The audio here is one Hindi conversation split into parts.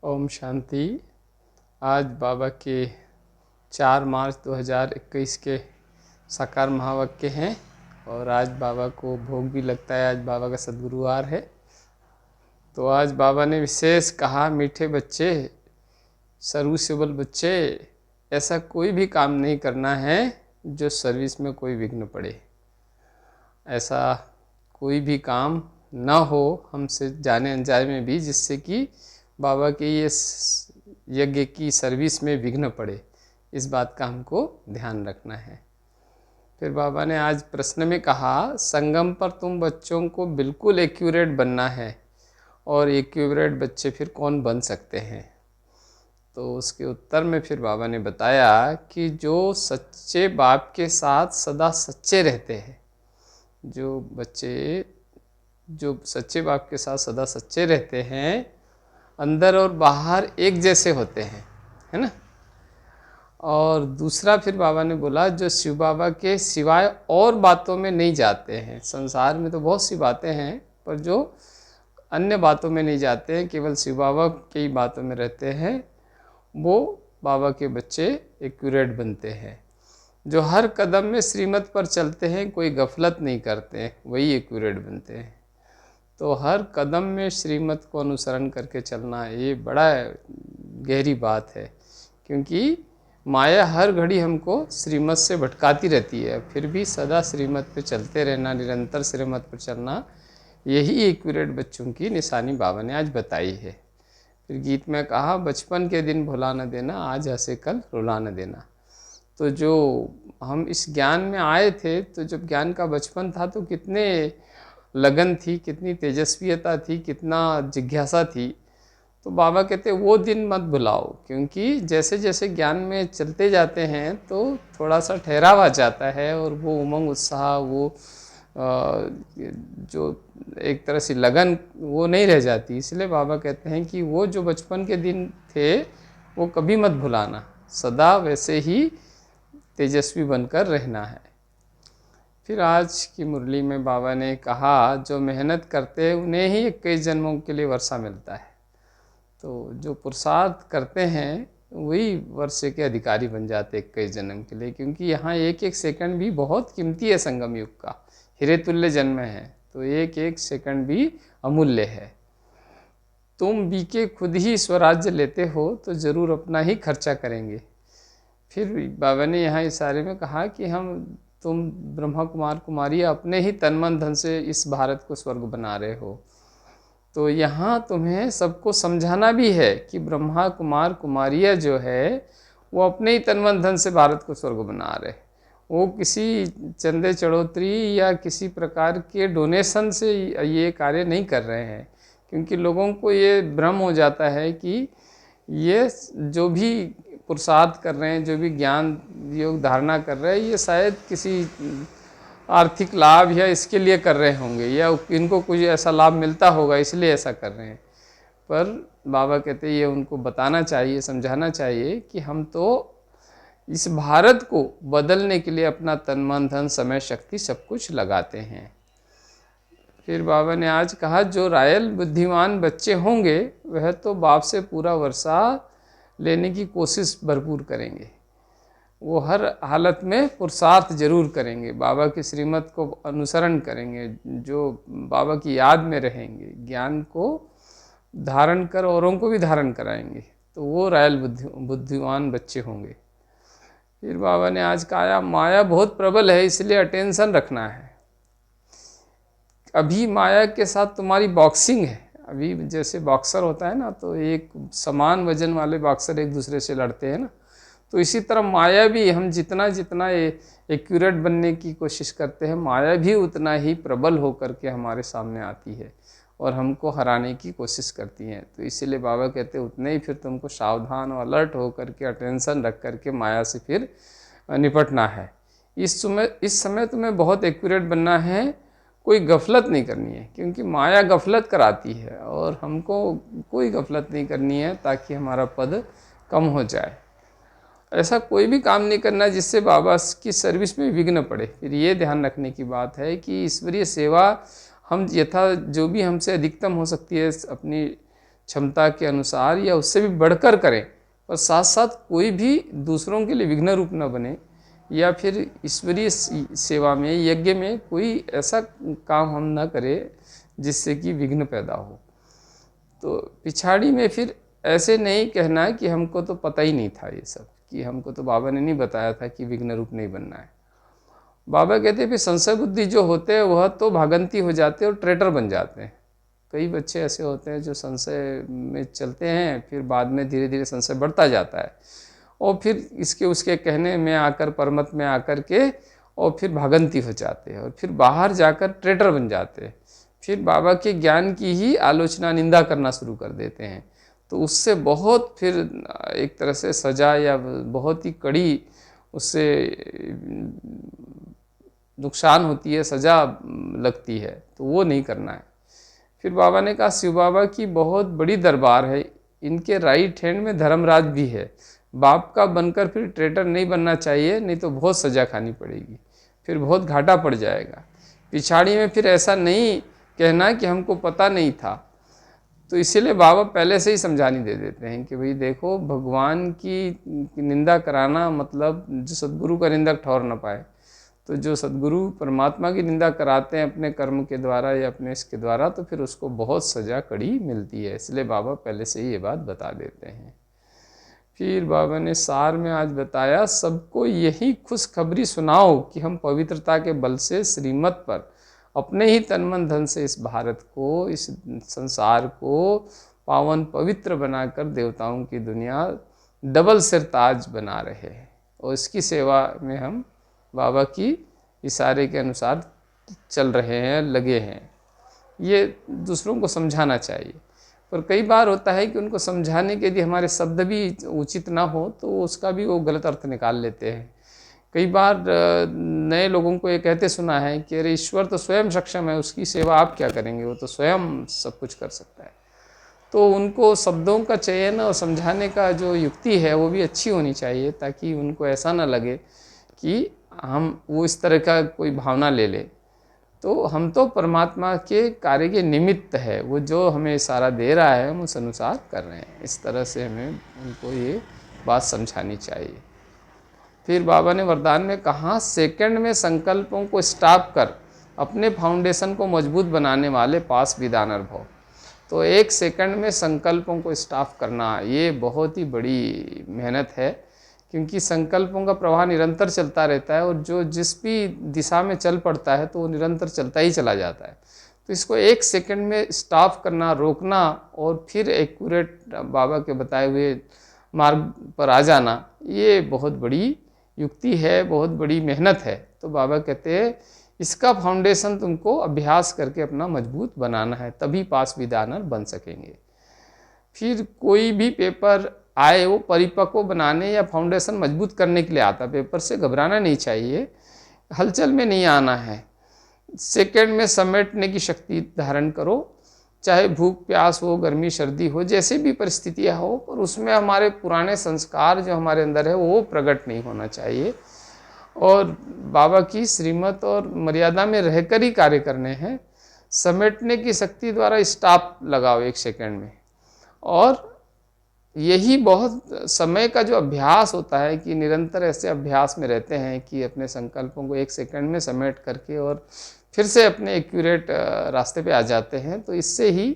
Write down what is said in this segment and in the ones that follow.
ओम शांति। आज बाबा के 4 मार्च 2021 के साकार महावाक्य हैं और आज बाबा को भोग भी लगता है। आज बाबा का सद्गुरुवार है। तो आज बाबा ने विशेष कहा, मीठे बच्चे, सर्विसेबल बच्चे, ऐसा कोई भी काम नहीं करना है जो सर्विस में कोई विघ्न पड़े। ऐसा कोई भी काम ना हो हमसे जाने अनजाने में भी जिससे कि बाबा के ये यज्ञ की सर्विस में विघ्न पड़े। इस बात का हमको ध्यान रखना है। फिर बाबा ने आज प्रश्न में कहा, संगम पर तुम बच्चों को बिल्कुल एक्यूरेट बनना है और एक्यूरेट बच्चे फिर कौन बन सकते हैं। तो उसके उत्तर में फिर बाबा ने बताया कि जो सच्चे बाप के साथ सदा सच्चे रहते हैं, जो सच्चे बाप के साथ सदा सच्चे रहते हैं, अंदर और बाहर एक जैसे होते हैं, है ना। और दूसरा फिर बाबा ने बोला, जो शिव बाबा के सिवाय और बातों में नहीं जाते हैं। संसार में तो बहुत सी बातें हैं, पर जो अन्य बातों में नहीं जाते हैं, केवल शिव बाबा की बातों में रहते हैं, वो बाबा के बच्चे एक्यूरेट बनते हैं। जो हर कदम में श्रीमत पर चलते हैं, कोई गफलत नहीं करते हैं, वही एक्यूरेट बनते हैं। तो हर कदम में श्रीमत को अनुसरण करके चलना, ये बड़ा गहरी बात है, क्योंकि माया हर घड़ी हमको श्रीमत से भटकाती रहती है। फिर भी सदा श्रीमत पे चलते रहना, निरंतर श्रीमत पर चलना, यही एक्यूरेट बच्चों की निशानी बाबा ने आज बताई है। फिर गीत में कहा, बचपन के दिन भुला न देना, आज हंसे कल रुला न देना। तो जो हम इस ज्ञान में आए थे, तो जब ज्ञान का बचपन था तो कितने लगन थी, कितनी तेजस्वियता थी, कितना जिज्ञासा थी। तो बाबा कहते वो दिन मत भुलाओ, क्योंकि जैसे जैसे ज्ञान में चलते जाते हैं तो थोड़ा सा ठहराव आ जाता है और वो उमंग उत्साह, वो जो एक तरह से लगन, वो नहीं रह जाती। इसलिए बाबा कहते हैं कि वो जो बचपन के दिन थे वो कभी मत भुलाना, सदा वैसे ही तेजस्वी बनकर रहना है। फिर आज की मुरली में बाबा ने कहा, जो मेहनत करते हैं उन्हें ही 21 जन्मों के लिए वर्षा मिलता है। तो जो पुरुषार्थ करते हैं वही वर्षे के अधिकारी बन जाते 21 जन्म के लिए, क्योंकि यहाँ एक एक सेकंड भी बहुत कीमती है। संगम युग का हीरे तुल्य जन्म है, तो एक एक सेकंड भी अमूल्य है। तुम बीके खुद ही स्वराज्य लेते हो तो ज़रूर अपना ही खर्चा करेंगे। फिर बाबा ने यहाँ इशारे में कहा कि तुम ब्रह्मा कुमार कुमारी अपने ही तन मन धन से इस भारत को स्वर्ग बना रहे हो। तो यहाँ तुम्हें सबको समझाना भी है कि ब्रह्मा कुमार कुमारिया जो है वो अपने ही तन मन धन से भारत को स्वर्ग बना रहे। वो किसी चंदे चढ़ोतरी या किसी प्रकार के डोनेशन से ये कार्य नहीं कर रहे हैं, क्योंकि लोगों को ये भ्रम हो जाता है कि ये जो भी पुरुषार्थ कर रहे हैं, जो भी ज्ञान योग धारणा कर रहे हैं, ये शायद किसी आर्थिक लाभ या इसके लिए कर रहे होंगे, या इनको कुछ ऐसा लाभ मिलता होगा इसलिए ऐसा कर रहे हैं। पर बाबा कहते हैं ये उनको बताना चाहिए, समझाना चाहिए कि हम तो इस भारत को बदलने के लिए अपना तन मन धन समय शक्ति सब कुछ लगाते हैं। फिर बाबा ने आज कहा, जो रायल बुद्धिमान बच्चे होंगे वह तो बाप से पूरा वर्षा लेने की कोशिश भरपूर करेंगे। वो हर हालत में पुरुषार्थ जरूर करेंगे, बाबा की श्रीमत को अनुसरण करेंगे, जो बाबा की याद में रहेंगे, ज्ञान को धारण कर औरों को भी धारण कराएंगे। तो वो रायल बुद्धिमान बच्चे होंगे। फिर बाबा ने आज कहा, माया बहुत प्रबल है, इसलिए अटेंशन रखना है। अभी माया के साथ तुम्हारी बॉक्सिंग है। अभी जैसे बॉक्सर होता है ना, तो एक समान वजन वाले बॉक्सर एक दूसरे से लड़ते हैं ना, तो इसी तरह माया भी, हम जितना जितना एक्यूरेट बनने की कोशिश करते हैं, माया भी उतना ही प्रबल होकर के हमारे सामने आती है और हमको हराने की कोशिश करती हैं। तो इसीलिए बाबा कहते हैं उतने ही फिर तुमको सावधान और अलर्ट होकर के, अटेंशन रख करके माया से फिर निपटना है। इस समय तुम्हें बहुत एक्यूरेट बनना है, कोई गफलत नहीं करनी है, क्योंकि माया गफलत कराती है और हमको कोई गफलत नहीं करनी है ताकि हमारा पद कम हो जाए। ऐसा कोई भी काम नहीं करना जिससे बाबा की सर्विस में विघ्न पड़े। फिर ये ध्यान रखने की बात है कि ईश्वरीय सेवा हम जो भी हमसे अधिकतम हो सकती है अपनी क्षमता के अनुसार या उससे भी बढ़कर करें, पर साथ साथ कोई भी दूसरों के लिए विघ्न रूप न बने, या फिर ईश्वरीय सेवा में, यज्ञ में कोई ऐसा काम हम न करें जिससे कि विघ्न पैदा हो। तो पिछाड़ी में फिर ऐसे नहीं कहना कि हमको तो पता ही नहीं था ये सब, कि हमको तो बाबा ने नहीं बताया था कि विघ्न रूप नहीं बनना है। बाबा कहते हैं फिर संशय बुद्धि जो होते हैं वह तो भागंती हो जाते हैं और ट्रेटर बन जाते हैं। कई बच्चे ऐसे होते हैं जो संशय में चलते हैं, फिर बाद में धीरे धीरे संशय बढ़ता जाता है, और फिर इसके उसके कहने में आकर, परमत में आकर के, और फिर भागंती हो जाते हैं, और फिर बाहर जाकर ट्रेटर बन जाते हैं। फिर बाबा के ज्ञान की ही आलोचना, निंदा करना शुरू कर देते हैं। तो उससे बहुत फिर एक तरह से सजा या बहुत ही कड़ी उससे नुकसान होती है, सजा लगती है, तो वो नहीं करना है। फिर बाबा ने कहा शिव बाबा की बहुत बड़ी दरबार है, इनके राइट हैंड में धर्मराज भी है, बाप का बनकर फिर ट्रेटर नहीं बनना चाहिए, नहीं तो बहुत सजा खानी पड़ेगी, फिर बहुत घाटा पड़ जाएगा। पिछाड़ी में फिर ऐसा नहीं कहना कि हमको पता नहीं था। तो इसीलिए बाबा पहले से ही समझानी दे देते हैं कि भाई देखो, भगवान की निंदा कराना मतलब जो सद्गुरु का निंदक ठहर न पाए, तो जो सद्गुरु परमात्मा की निंदा कराते हैं अपने कर्म के द्वारा या अपने इसके द्वारा, तो फिर उसको बहुत सजा कड़ी मिलती है। इसलिए बाबा पहले से ही ये बात बता देते हैं। फिर बाबा ने सार में आज बताया, सबको यही खुशखबरी सुनाओ कि हम पवित्रता के बल से श्रीमत पर अपने ही तन मन धन से इस भारत को, इस संसार को पावन पवित्र बनाकर देवताओं की दुनिया डबल सिर ताज बना रहे हैं, और इसकी सेवा में हम बाबा की इशारे के अनुसार चल रहे हैं, लगे हैं। ये दूसरों को समझाना चाहिए, पर कई बार होता है कि उनको समझाने के लिए हमारे शब्द भी उचित ना हो, तो उसका भी वो गलत अर्थ निकाल लेते हैं। कई बार नए लोगों को ये कहते सुना है कि अरे ईश्वर तो स्वयं सक्षम है, उसकी सेवा आप क्या करेंगे, वो तो स्वयं सब कुछ कर सकता है। तो उनको शब्दों का चयन और समझाने का जो युक्ति है वो भी अच्छी होनी चाहिए, ताकि उनको ऐसा ना लगे कि हम वो इस तरह का कोई भावना ले ले। तो हम तो परमात्मा के कार्य के निमित्त है, वो जो हमें इशारा दे रहा है हम उस अनुसार कर रहे हैं। इस तरह से हमें उनको ये बात समझानी चाहिए। फिर बाबा ने वरदान में कहा, सेकंड में संकल्पों को स्टॉप कर अपने फाउंडेशन को मजबूत बनाने वाले पास विदानर भव। तो एक सेकंड में संकल्पों को स्टॉप करना, ये बहुत ही बड़ी मेहनत है, क्योंकि संकल्पों का प्रवाह निरंतर चलता रहता है, और जो जिस भी दिशा में चल पड़ता है तो वो निरंतर चलता ही चला जाता है। तो इसको एक सेकंड में स्टॉप करना, रोकना, और फिर एक्यूरेट बाबा के बताए हुए मार्ग पर आ जाना, ये बहुत बड़ी युक्ति है, बहुत बड़ी मेहनत है। तो बाबा कहते हैं इसका फाउंडेशन तुमको अभ्यास करके अपना मजबूत बनाना है, तभी पास विदानर बन सकेंगे। फिर कोई भी पेपर आए वो परिपक्व बनाने या फाउंडेशन मजबूत करने के लिए आता। पेपर से घबराना नहीं चाहिए, हलचल में नहीं आना है, सेकंड में समेटने की शक्ति धारण करो, चाहे भूख प्यास हो, गर्मी सर्दी हो, जैसे भी परिस्थितियाँ हो, पर उसमें हमारे पुराने संस्कार जो हमारे अंदर है वो प्रकट नहीं होना चाहिए, और बाबा की श्रीमत और मर्यादा में रहकर ही कार्य करने हैं। समेटने की शक्ति द्वारा स्टॉप लगाओ एक सेकंड में, और यही बहुत समय का जो अभ्यास होता है कि निरंतर ऐसे अभ्यास में रहते हैं कि अपने संकल्पों को एक सेकंड में समेट करके और फिर से अपने एक्यूरेट रास्ते पे आ जाते हैं। तो इससे ही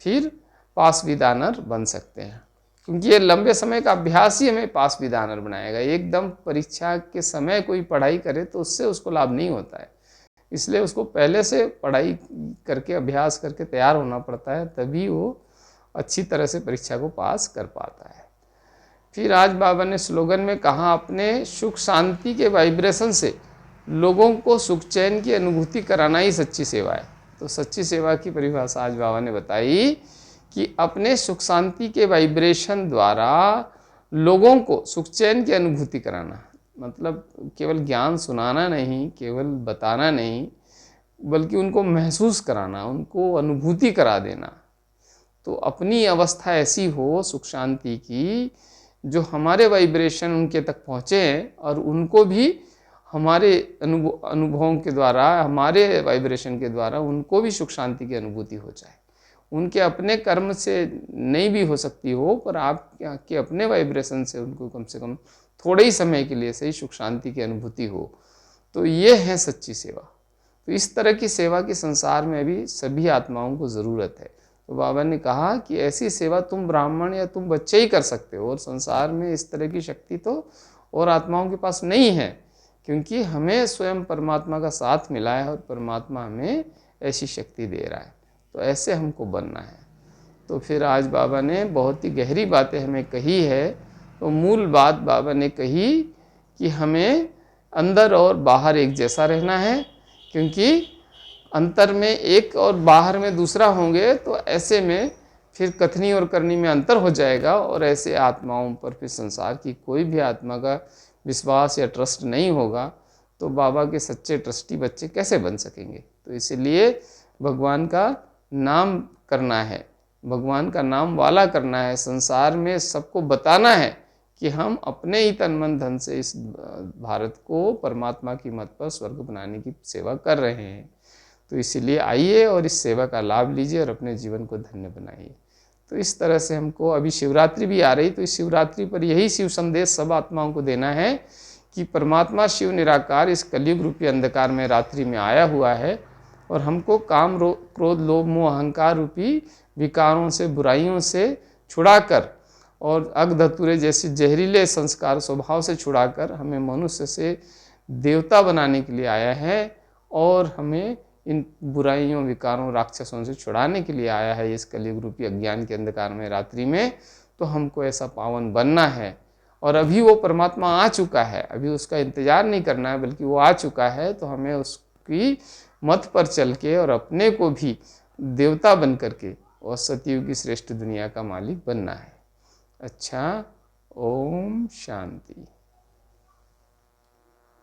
फिर पास विदानर बन सकते हैं, क्योंकि ये लंबे समय का अभ्यास ही हमें पास विदानर बनाएगा। एकदम परीक्षा के समय कोई पढ़ाई करे तो उससे उसको लाभ नहीं होता है, इसलिए उसको पहले से पढ़ाई करके अभ्यास करके तैयार होना पड़ता है, तभी वो अच्छी तरह से परीक्षा को पास कर पाता है। फिर आज बाबा ने स्लोगन में कहा, अपने सुख शांति के वाइब्रेशन से लोगों को सुख चैन की अनुभूति कराना ही सच्ची सेवा है। तो सच्ची सेवा की परिभाषा आज बाबा ने बताई कि अपने सुख शांति के वाइब्रेशन द्वारा लोगों को सुख चैन की अनुभूति कराना, मतलब केवल ज्ञान सुनाना नहीं, केवल बताना नहीं, बल्कि उनको महसूस कराना, उनको अनुभूति करा देना। तो अपनी अवस्था ऐसी हो सुख शांति की, जो हमारे वाइब्रेशन उनके तक पहुँचे और उनको भी हमारे अनुभवों के द्वारा, हमारे वाइब्रेशन के द्वारा उनको भी सुख शांति की अनुभूति हो जाए, उनके अपने कर्म से नहीं भी हो सकती हो, पर आपके अपने वाइब्रेशन से उनको कम से कम थोड़े ही समय के लिए सही सुख शांति की अनुभूति हो, तो ये है सच्ची सेवा। तो इस तरह की सेवा की संसार में भी सभी आत्माओं को ज़रूरत है। तो बाबा ने कहा कि ऐसी सेवा तुम ब्राह्मण या तुम बच्चे ही कर सकते हो, और संसार में इस तरह की शक्ति तो और आत्माओं के पास नहीं है, क्योंकि हमें स्वयं परमात्मा का साथ मिला है और परमात्मा हमें ऐसी शक्ति दे रहा है। तो ऐसे हमको बनना है। तो फिर आज बाबा ने बहुत ही गहरी बातें हमें कही है। तो मूल बात बाबा ने कही कि हमें अंदर और बाहर एक जैसा रहना है, क्योंकि अंतर में एक और बाहर में दूसरा होंगे तो ऐसे में फिर कथनी और करनी में अंतर हो जाएगा, और ऐसे आत्माओं पर फिर संसार की कोई भी आत्मा का विश्वास या ट्रस्ट नहीं होगा। तो बाबा के सच्चे ट्रस्टी बच्चे कैसे बन सकेंगे? तो इसलिए भगवान का नाम करना है, भगवान का नाम वाला करना है, संसार में सबको बताना है कि हम अपने ही तन मन धन से इस भारत को परमात्मा की मत पर स्वर्ग बनाने की सेवा कर रहे हैं। तो इसीलिए आइए और इस सेवा का लाभ लीजिए और अपने जीवन को धन्य बनाइए। तो इस तरह से हमको अभी शिवरात्रि भी आ रही, तो इस शिवरात्रि पर यही शिव संदेश सब आत्माओं को देना है कि परमात्मा शिव निराकार इस कलयुग रूपी अंधकार में रात्रि में आया हुआ है, और हमको काम क्रोध लोभ मोह अहंकार रूपी विकारों से बुराइयों से छुड़ाकर और अग धतूरे जैसे जहरीले संस्कार स्वभाव से छुड़ाकर हमें मनुष्य से देवता बनाने के लिए आया है, और हमें इन बुराइयों विकारों राक्षसों से छुड़ाने के लिए आया है इस कलयुग रूपी अज्ञान के अंधकार में रात्रि में। तो हमको ऐसा पावन बनना है, और अभी वो परमात्मा आ चुका है, अभी उसका इंतजार नहीं करना है, बल्कि वो आ चुका है। तो हमें उसकी मत पर चल के और अपने को भी देवता बन करके और सतयुग की श्रेष्ठ दुनिया का मालिक बनना है। अच्छा, ओम शांति।